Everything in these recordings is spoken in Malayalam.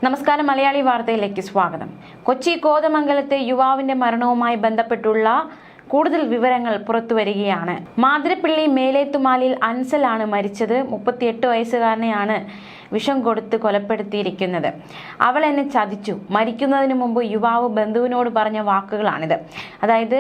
നമസ്കാരം, മലയാളി വാർത്തയിലേക്ക് സ്വാഗതം. കൊച്ചി കോതമംഗലത്തെ യുവാവിന്റെ മരണവുമായി ബന്ധപ്പെട്ടുള്ള കൂടുതൽ വിവരങ്ങൾ പുറത്തുവരികയാണ്. മാതിരപ്പള്ളി മേലേത്തുമാലിൽ അൻസലാണ് മരിച്ചത്. 38 വയസ്സുകാരനെയാണ് വിഷം കൊടുത്ത് കൊലപ്പെടുത്തിയിരിക്കുന്നത്. അവൾ എന്നെ ചതിച്ചു. മരിക്കുന്നതിന് മുമ്പ് യുവാവ് ബന്ധുവിനോട് പറഞ്ഞ വാക്കുകളാണിത്. അതായത്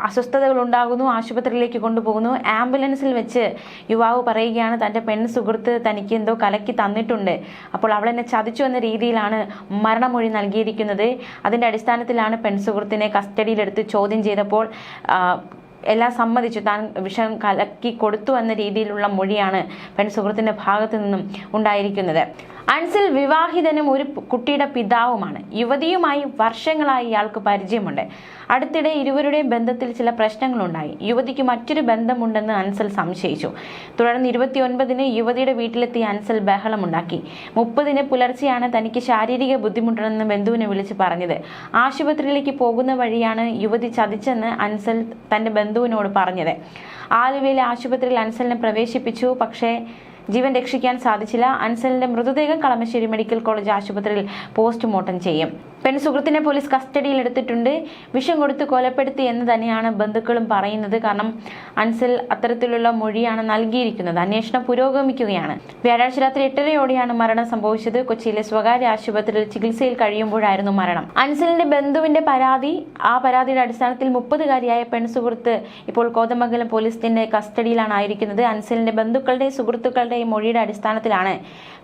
അസ്വസ്ഥതകൾ ഉണ്ടാകുന്നു, ആശുപത്രിയിലേക്ക് കൊണ്ടുപോകുന്നു. ആംബുലൻസിൽ വെച്ച് യുവാവ് പറയുകയാണ് തൻ്റെ പെൺ സുഹൃത്ത് തനിക്ക് എന്തോ കലക്കി തന്നിട്ടുണ്ട്, അപ്പോൾ അവൾ എന്നെ ചതിച്ചു എന്ന രീതിയിലാണ് മരണമൊഴി നൽകിയിരിക്കുന്നത്. അതിൻ്റെ അടിസ്ഥാനത്തിലാണ് പെൺ സുഹൃത്തിനെ കസ്റ്റഡിയിലെടുത്ത് ചോദ്യം ചെയ്തപ്പോൾ എല്ലാം സമ്മതിച്ചു, താൻ വിഷം കലക്കി കൊടുത്തു എന്ന രീതിയിലുള്ള മൊഴിയാണ് പെൺ സുഹൃത്തിൻ്റെ ഭാഗത്തു നിന്നും ഉണ്ടായിരിക്കുന്നത്. അൻസിൽ വിവാഹിതനും ഒരു കുട്ടിയുടെ പിതാവുമാണ്. യുവതിയുമായി വർഷങ്ങളായി ഇയാൾക്ക് പരിചയമുണ്ട്. അടുത്തിടെ ഇരുവരുടെയും ബന്ധത്തിൽ ചില പ്രശ്നങ്ങളുണ്ടായി. യുവതിക്ക് മറ്റൊരു ബന്ധമുണ്ടെന്ന് അൻസൽ സംശയിച്ചു. തുടർന്ന് 29-ന് യുവതിയുടെ വീട്ടിലെത്തിയ അൻസൽ ബഹളമുണ്ടാക്കി. 30-ന് പുലർച്ചെയാണ് തനിക്ക് ശാരീരിക ബുദ്ധിമുട്ടുണ്ടെന്ന് ബന്ധുവിനെ വിളിച്ച് പറഞ്ഞത്. ആശുപത്രിയിലേക്ക് പോകുന്ന വഴിയാണ് യുവതി ചതിച്ചെന്ന് അൻസൽ തൻ്റെ ബന്ധുവിനോട് പറഞ്ഞത്. ആലുവയിലെ ആശുപത്രിയിൽ അൻസലിനെ പ്രവേശിപ്പിച്ചു. പക്ഷേ ജീവൻ രക്ഷിക്കാൻ സാധിച്ചില്ല. അൻസലിന്റെ മൃതദേഹം കളമശ്ശേരി മെഡിക്കൽ കോളേജ് ആശുപത്രിയിൽ പോസ്റ്റ്മോർട്ടം ചെയ്യും. പെൺ സുഹൃത്തിനെ പോലീസ് കസ്റ്റഡിയിൽ എടുത്തിട്ടുണ്ട്. വിഷം കൊടുത്ത് കൊലപ്പെടുത്തി എന്ന് തന്നെയാണ് ബന്ധുക്കളും പറയുന്നത്. കാരണം അൻസൽ അത്തരത്തിലുള്ള മൊഴിയാണ് നൽകിയിരിക്കുന്നത്. അന്വേഷണം പുരോഗമിക്കുകയാണ്. വ്യാഴാഴ്ച രാത്രി 8:30-ഓടെയാണ് മരണം സംഭവിച്ചത്. കൊച്ചിയിലെ സ്വകാര്യ ആശുപത്രിയിൽ ചികിത്സയിൽ കഴിയുമ്പോഴായിരുന്നു മരണം. അൻസലിന്റെ ബന്ധുവിന്റെ പരാതി, ആ പരാതിയുടെ അടിസ്ഥാനത്തിൽ 30-കാരിയായ പെൺ സുഹൃത്ത് ഇപ്പോൾ കോതമംഗലം പോലീസിന്റെ കസ്റ്റഡിയിലാണ് ആയിരിക്കുന്നത്. അൻസലിന്റെ ബന്ധുക്കളുടെ സുഹൃത്തുക്കളുടെ മൊഴിയുടെ അടിസ്ഥാനത്തിലാണ്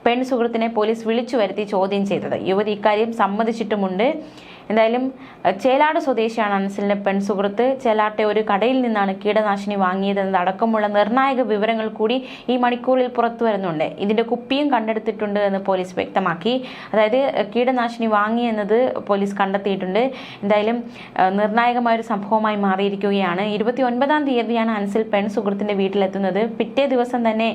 പെൺ സുഹൃത്തിനെ പോലീസ് വിളിച്ചു വരുത്തി ചോദ്യം ചെയ്തത്. യുവതി ഇക്കാര്യം സമ്മതിച്ചിട്ടുമുണ്ട്. എന്തായാലും ചേലാട് സ്വദേശിയാണ് അൻസലിന്റെ പെൺ സുഹൃത്ത്. ചേലാട്ടെ ഒരു കടയിൽ നിന്നാണ് കീടനാശിനി വാങ്ങിയതെന്നതടക്കമുള്ള നിർണായക വിവരങ്ങൾ കൂടി ഈ മണിക്കൂറിൽ പുറത്തു വരുന്നുണ്ട്. ഇതിന്റെ കുപ്പിയും കണ്ടെടുത്തിട്ടുണ്ട് എന്ന് പോലീസ് വ്യക്തമാക്കി. അതായത് കീടനാശിനി വാങ്ങിയെന്നത് പോലീസ് കണ്ടെത്തിയിട്ടുണ്ട്. എന്തായാലും നിർണായകമായൊരു സംഭവമായി മാറിയിരിക്കുകയാണ്. 29-ാം തീയതിയാണ് അൻസൽ പെൺ സുഹൃത്തിന്റെ വീട്ടിലെത്തുന്നത്. പിറ്റേ ദിവസം തന്നെ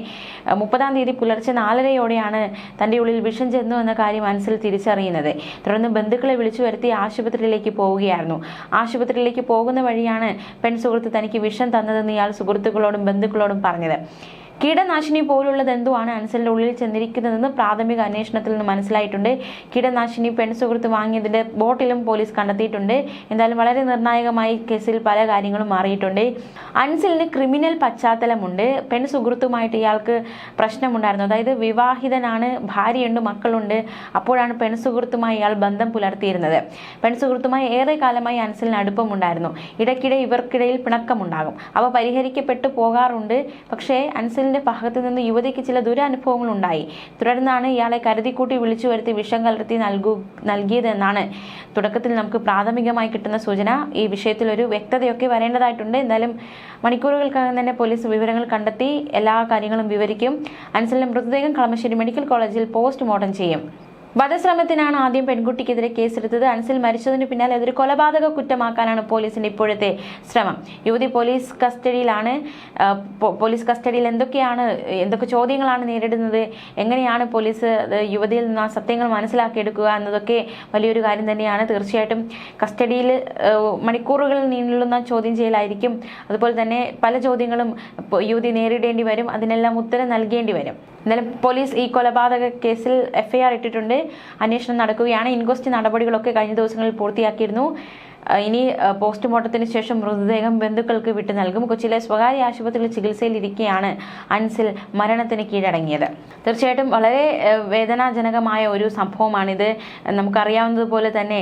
30-ാം തീയതി പുലർച്ചെ 4:30-യോടെയാണ് തന്റെ ഉള്ളിൽ വിഷം ചെന്നു എന്ന കാര്യം അൻസൽ തിരിച്ചറിയുന്നത്. തുടർന്ന് ബന്ധുക്കളെ വിളിച്ചു വരുത്തി ആശുപത്രിയിലേക്ക് പോവുകയായിരുന്നു. ആശുപത്രിയിലേക്ക് പോകുന്ന വഴിയാണ് പെൺ സുഹൃത്ത് തനിക്ക് വിഷം തന്നതെന്ന് ഇയാൾ സുഹൃത്തുക്കളോടും ബന്ധുക്കളോടും പറഞ്ഞത്. കീടനാശിനി പോലുള്ളത് എന്തുവാണ് അൻസലിന്റെ ഉള്ളിൽ ചെന്നിരിക്കുന്നതെന്ന് പ്രാഥമിക അന്വേഷണത്തിൽ നിന്ന് മനസ്സിലായിട്ടുണ്ട്. കീടനാശിനി പെൺ സുഹൃത്ത് വാങ്ങിയതിന്റെ ബോട്ടിലും പോലീസ് കണ്ടെത്തിയിട്ടുണ്ട്. എന്തായാലും വളരെ നിർണായകമായി കേസിൽ പല കാര്യങ്ങളും മാറിയിട്ടുണ്ട്. അൻസലിന് ക്രിമിനൽ പശ്ചാത്തലമുണ്ട്. പെൺ സുഹൃത്തുമായിട്ട് ഇയാൾക്ക് പ്രശ്നമുണ്ടായിരുന്നു. അതായത് വിവാഹിതനാണ്, ഭാര്യയുണ്ട്, മക്കളുണ്ട്. അപ്പോഴാണ് പെൺ സുഹൃത്തുമായി ഇയാൾ ബന്ധം പുലർത്തിയിരുന്നത്. പെൺ സുഹൃത്തുമായി ഏറെ കാലമായി അൻസലിന് അടുപ്പമുണ്ടായിരുന്നു. ഇടയ്ക്കിടെ ഇവർക്കിടയിൽ പിണക്കമുണ്ടാകും. അവ പരിഹരിക്കപ്പെട്ടു പോകാറുണ്ട്. പക്ഷേ അൻസലിന്റെ ഭാഗത്തു നിന്ന് യുവതിക്ക് ചില ദുരനുഭവങ്ങൾ ഉണ്ടായി. തുടർന്നാണ് ഇയാളെ കരുതിക്കൂട്ടി വിളിച്ചു വരുത്തി വിഷം കലർത്തി നൽകിയതെന്നാണ് തുടക്കത്തിൽ നമുക്ക് പ്രാഥമികമായി കിട്ടുന്ന സൂചന. ഈ വിഷയത്തിൽ ഒരു വ്യക്തതയൊക്കെ വരേണ്ടതായിട്ടുണ്ട്. എന്തായാലും മണിക്കൂറുകൾക്കകം തന്നെ പോലീസ് വിവരങ്ങൾ കണ്ടെത്തി എല്ലാ കാര്യങ്ങളും വിവരിക്കും. അൻസലിന്റെ മൃതദേഹം കളമശ്ശേരി മെഡിക്കൽ കോളേജിൽ പോസ്റ്റ്മോർട്ടം ചെയ്യും. വധശ്രമത്തിനാണ് ആദ്യം പെൺകുട്ടിക്കെതിരെ കേസെടുത്തത്. അൻസൽ മരിച്ചതിന് പിന്നാലെ അതൊരു കൊലപാതക കുറ്റമാക്കാനാണ് പോലീസിന്റെ ഇപ്പോഴത്തെ ശ്രമം. യുവതി പോലീസ് കസ്റ്റഡിയിലാണ്. പോലീസ് കസ്റ്റഡിയിൽ എന്തൊക്കെ ചോദ്യങ്ങളാണ് നേരിടുന്നത്, എങ്ങനെയാണ് പോലീസ് യുവതിയിൽ നിന്ന് ആ സത്യങ്ങൾ മനസ്സിലാക്കിയെടുക്കുക എന്നതൊക്കെ വലിയൊരു കാര്യം തന്നെയാണ്. തീർച്ചയായിട്ടും കസ്റ്റഡിയിൽ മണിക്കൂറുകൾ നീളുന്ന ചോദ്യം ചെയ്യലായിരിക്കും. അതുപോലെ തന്നെ പല ചോദ്യങ്ങളും യുവതി നേരിടേണ്ടി വരും. അതിനെല്ലാം ഉത്തരം നൽകേണ്ടി വരും. എന്നാലും പോലീസ് ഈ കൊലപാതക കേസിൽ FIR ഇട്ടിട്ടുണ്ട്. അന്വേഷണം നടക്കുകയാണ്. ഇൻക്വസ്റ്റ് നടപടികളൊക്കെ കഴിഞ്ഞ ദിവസങ്ങളിൽ പൂർത്തിയാക്കിയിരുന്നു. ഇനി പോസ്റ്റ്മോർട്ടത്തിന് ശേഷം മൃതദേഹം ബന്ധുക്കൾക്ക് വിട്ടു നൽകും. കൊച്ചിയിലെ സ്വകാര്യ ആശുപത്രിയിൽ ചികിത്സയിലിരിക്കെയാണ് അൻസൽ മരണത്തിന് കീഴടങ്ങിയത്. തീർച്ചയായിട്ടും വളരെ വേദനാജനകമായ ഒരു സംഭവമാണിത്. നമുക്കറിയാവുന്നതുപോലെ തന്നെ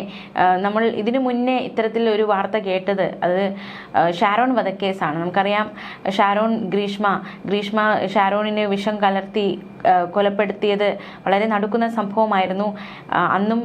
നമ്മൾ ഇതിനു മുന്നേ ഇത്തരത്തിലൊരു വാർത്ത കേട്ടത് അത് ഷാരോൺ വധക്കേസാണ്. നമുക്കറിയാം ഗ്രീഷ്മ ഷാരോണിനെ വിഷം കലർത്തി കൊലപ്പെടുത്തിയത് വളരെ നടുക്കുന്ന സംഭവമായിരുന്നു. അന്നും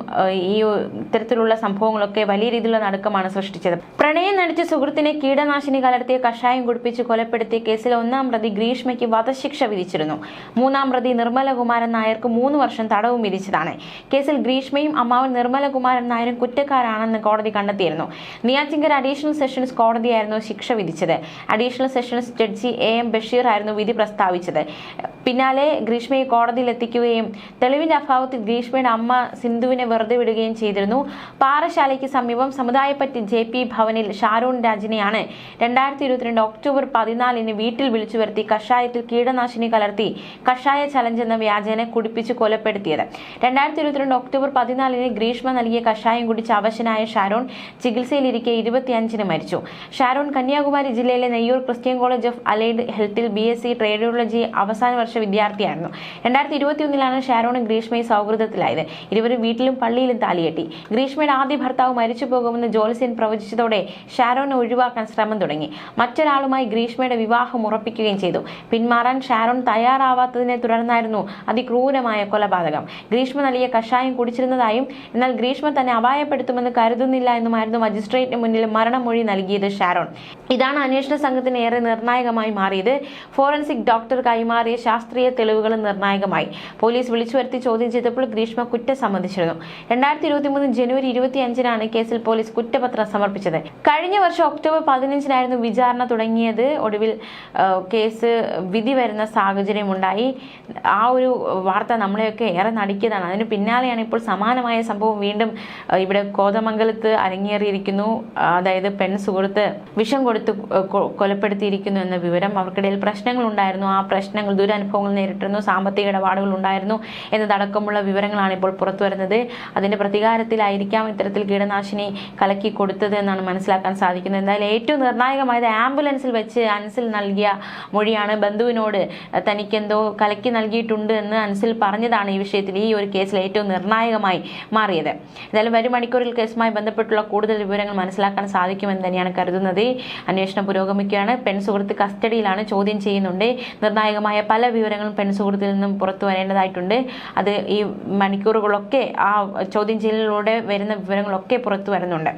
ഈ ഇത്തരത്തിലുള്ള സംഭവങ്ങളൊക്കെ വലിയ രീതിയിലുള്ള നടുക്കമാണ് സൃഷ്ടിച്ചത്. പ്രണയം നടിച്ച സുഹൃത്തിനെ കീടനാശിനി കലർത്തിയ കഷായം കുടിപ്പിച്ച് കൊലപ്പെടുത്തിയ കേസിൽ 1-ാം പ്രതി ഗ്രീഷ്മയ്ക്ക് വധശിക്ഷ വിധിച്ചിരുന്നു. 3-ാം പ്രതി നിർമ്മലകുമാരൻ നായർക്ക് 3 വർഷം തടവും വിധിച്ചതാണ്. കേസിൽ ഗ്രീഷ്മയും അമ്മാവൻ നിർമ്മലകുമാരൻ നായരും കുറ്റക്കാരാണെന്ന് കോടതി കണ്ടെത്തിയിരുന്നു. നെയ്യാറ്റിൻകര അഡീഷണൽ സെഷൻസ് കോടതിയായിരുന്നു ശിക്ഷ വിധിച്ചത്. Additional sessions judge AM Basheer ആയിരുന്നു വിധി പ്രസ്താവിച്ചത്. പിന്നാലെ ഗ്രീഷ്മയെ കോടതിയിൽ എത്തിക്കുകയും തെളിവിന്റെ അഭാവത്തിൽ ഗ്രീഷ്മയുടെ അമ്മ സിന്ധുവിനെ വെറുതെ വിടുകയും ചെയ്തിരുന്നു. പാറശാലയ്ക്ക് സമീപം സമുദായപ്പറ്റി JP ഭവനിൽ ഷാരോൺ രാജിനെയാണ് 2022 ഒക്ടോബർ 14 വീട്ടിൽ വിളിച്ചു വരുത്തി കഷായത്തിൽ കീടനാശിനി കലർത്തി കഷായ ചലഞ്ച് എന്ന വ്യാജേന കുടിപ്പിച്ച് കൊലപ്പെടുത്തിയത്. 2022 ഒക്ടോബർ 14 ഗ്രീഷ്മ നൽകിയ കഷായം കുടിച്ച് അവശനായ ഷാരോൺ ചികിത്സയിലിരിക്കെ 25 മരിച്ചു. ഷാരോൺ കന്യാകുമാരി ജില്ലയിലെ Neyyoor Christian college of allied ഹെൽത്തിൽ BSc റേഡിയോളജി അവസാന വർഷ വിദ്യാർത്ഥിയായിരുന്നു. 2021 ഷാരോണും ഗ്രീഷ്മയും സൗഹൃദത്തിലായത്. ഇരുവരും വീട്ടിലും പള്ളിയിലും താലികെട്ടി. ഗ്രീഷ്മയുടെ ആദ്യ ഭർത്താവ് മരിച്ചു പോകുമെന്ന് ജോത്സ്യൻ പ്രവചിച്ചതോടെ ഷാരോനെ ഒഴിവാക്കാൻ ശ്രമം തുടങ്ങി. മറ്റൊരാളുമായി ഗ്രീഷ്മയുടെ വിവാഹം ഉറപ്പിക്കുകയും ചെയ്തു. പിന്മാറാൻ ഷാരോൺ തയ്യാറാവാത്തതിനെ തുടർന്നായിരുന്നു അതിക്രൂരമായ കൊലപാതകം. ഗ്രീഷ്മ നൽകിയ കഷായം കുടിച്ചിരുന്നതായും എന്നാൽ ഗ്രീഷ്മ തന്നെ അപായപ്പെടുത്തുമെന്ന് കരുതുന്നില്ല എന്നുമായിരുന്നു മജിസ്ട്രേറ്റിന് മുന്നിൽ മരണമൊഴി നൽകിയത് ഷാരോൺ. ഇതാണ് അന്വേഷണ സംഘത്തിന് ഏറെ നിർണായകമായി മാറിയത്. ഫോറൻസിക് ഡോക്ടർ കൈമാറിയ ശാസ്ത്രീയ തെളിവുകളും നിർണായകമായി. പോലീസ് വിളിച്ചു വരുത്തി ചോദ്യം ചെയ്തപ്പോൾ ഗ്രീഷ്മ കുറ്റം സമ്മതിച്ചിരുന്നു. 2023 ജനുവരി 25 കേസിൽ പോലീസ് കുറ്റപത്രം സമർപ്പിച്ചത്. കഴിഞ്ഞ വർഷം ഒക്ടോബർ 15 വിചാരണ തുടങ്ങിയത്. ഒടുവിൽ കേസ് വിധി വരുന്ന സാഹചര്യമുണ്ടായി. ആ ഒരു വാർത്ത നമ്മളെയൊക്കെ ഏറെ നടുക്കിയതാണ്. അതിന് പിന്നാലെയാണ് ഇപ്പോൾ സമാനമായ സംഭവം വീണ്ടും ഇവിടെ കോതമംഗലത്ത് അരങ്ങേറിയിരിക്കുന്നു. അതായത് സുഹൃത്ത് വിഷം കൊടുത്ത് കൊലപ്പെടുത്തിയിരിക്കുന്നു എന്ന വിവരം. അവർക്കിടയിൽ പ്രശ്നങ്ങൾ ഉണ്ടായിരുന്നു. ആ പ്രശ്നങ്ങൾ ദുരനുഭവങ്ങൾ നേരിട്ടിരുന്നു. സാമ്പത്തിക ഇടപാടുകൾ ഉണ്ടായിരുന്നു എന്നതടക്കമുള്ള വിവരങ്ങളാണ് ഇപ്പോൾ പുറത്തു വരുന്നത്. അതിന്റെ പ്രതികാരത്തിലായിരിക്കാം ഇത്തരത്തിൽ കീടനാശിനി കലക്കി കൊടുത്തത് എന്നാണ് മനസ്സിലാക്കാൻ സാധിക്കുന്നത്. എന്തായാലും ഏറ്റവും നിർണായകമായത് ആംബുലൻസിൽ വെച്ച് അൻസിൽ നൽകിയ മൊഴിയാണ്. ബന്ധുവിനോട് തനിക്കെന്തോ കലക്കി നൽകിയിട്ടുണ്ട് എന്ന് അൻസിൽ പറഞ്ഞതാണ് ഈ വിഷയത്തിൽ, ഈ ഒരു കേസിൽ ഏറ്റവും നിർണായകമായി മാറിയത്. എന്തായാലും വരും മണിക്കൂറിൽ കേസുമായി ബന്ധപ്പെട്ടുള്ള കൂടുതൽ വിവരങ്ങൾ മനസ്സിലാക്കാൻ സാധിക്കുമെന്ന് തന്നെയാണ് കരുതുന്നത്. അന്വേഷണം പുരോഗമിക്കുകയാണ്. പെൺസുഹൃത്ത് കസ്റ്റഡിയിലാണ്, ചോദ്യം ചെയ്യുന്നുണ്ട്. നിർണായകമായ പല വിവരങ്ങളും പെൺസുഹൃത്തിൽ നിന്നും പുറത്തു വരേണ്ടതായിട്ടുണ്ട്. അത് ഈ മണിക്കൂറുകളൊക്കെ ആ ചോദ്യം ചെയ്യലിലൂടെ വരുന്ന വിവരങ്ങളൊക്കെ പുറത്തു വരുന്നുണ്ട്.